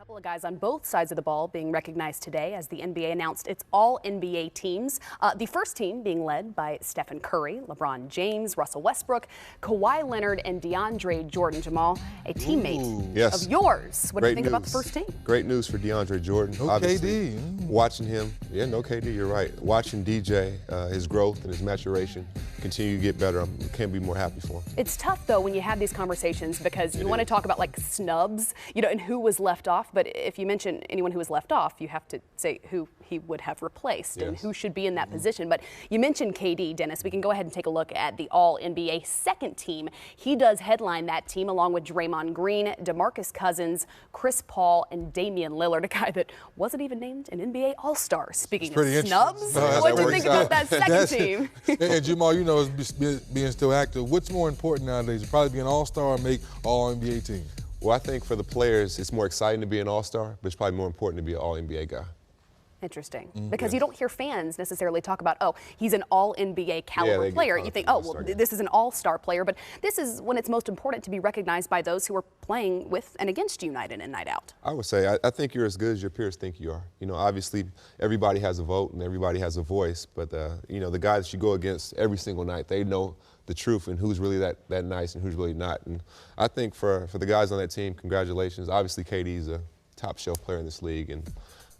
Couple of guys on both sides of the ball being recognized today as the NBA announced its all-NBA teams. The first team being led by Stephen Curry, LeBron James, Russell Westbrook, Kawhi Leonard, and DeAndre Jordan. Jamal, a teammate of yours. What do you think about the first team? Great news for DeAndre Jordan. No Obviously, KD. Watching him, no KD, you're right. Watching DJ, his growth and his maturation continue to get better. I can't be more happy for him. It's tough, though, when you have these conversations because you want to talk about, like, snubs, and who was left off. But if you mention anyone who was left off, you have to say who he would have replaced and who should be in that position. But you mentioned KD, Dennis. We can go ahead and take a look at the All-NBA second team. He does headline that team along with Draymond Green, DeMarcus Cousins, Chris Paul, and Damian Lillard, a guy that wasn't even named an NBA All-Star. Speaking of snubs, what do you think about that second team? And Jamal, being still active, what's more important nowadays? Probably be an All-Star or make All-NBA team? Well, I think for the players, it's more exciting to be an All-Star, but it's probably more important to be an All-NBA guy. Interesting, because you don't hear fans necessarily talk about, oh, he's an all-NBA caliber player. You think, oh, well, this is an all-star player, but this is when it's most important to be recognized by those who are playing with and against you night in and night out. I would say, I think you're as good as your peers think you are. Obviously, everybody has a vote and everybody has a voice, but, the guys that you go against every single night, they know the truth and who's really that nice and who's really not. And I think for the guys on that team, congratulations. Obviously, KD's a top-shelf player in this league, and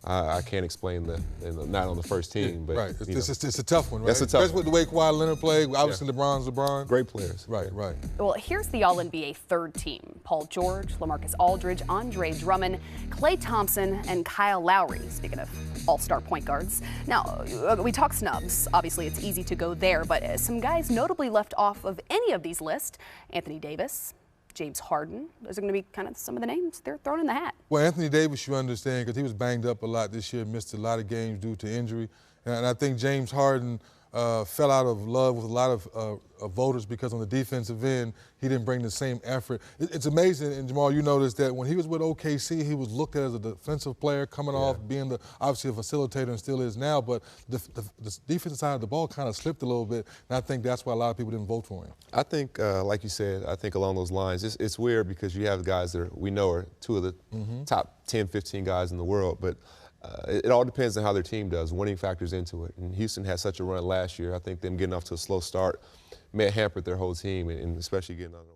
I can't explain not on the first team, but right. It's a tough one, right? That's a tough Especially with the way Kawhi Leonard played. Obviously, LeBron's LeBron. Great players. Right. Well, here's the All-NBA third team: Paul George, LaMarcus Aldridge, Andre Drummond, Klay Thompson, and Kyle Lowry. Speaking of all-star point guards. Now, we talk snubs. Obviously, it's easy to go there, but some guys notably left off of any of these lists: Anthony Davis, James Harden. Those are going to be kind of some of the names they're throwing in the hat. Well, Anthony Davis, you understand, because he was banged up a lot this year, missed a lot of games due to injury. And I think James Harden fell out of love with a lot of voters because on the defensive end, he didn't bring the same effort. It's amazing, and Jamal, you noticed that when he was with OKC, he was looked at as a defensive player coming off being obviously a facilitator and still is now, but the defensive side of the ball kind of slipped a little bit, and I think that's why a lot of people didn't vote for him. I think, like you said, I think along those lines, it's weird because you have guys that we know are two of the top 10, 15 guys in the world, but it all depends on how their team does. Winning factors into it. And Houston had such a run last year. I think them getting off to a slow start may have hampered their whole team, and especially getting on the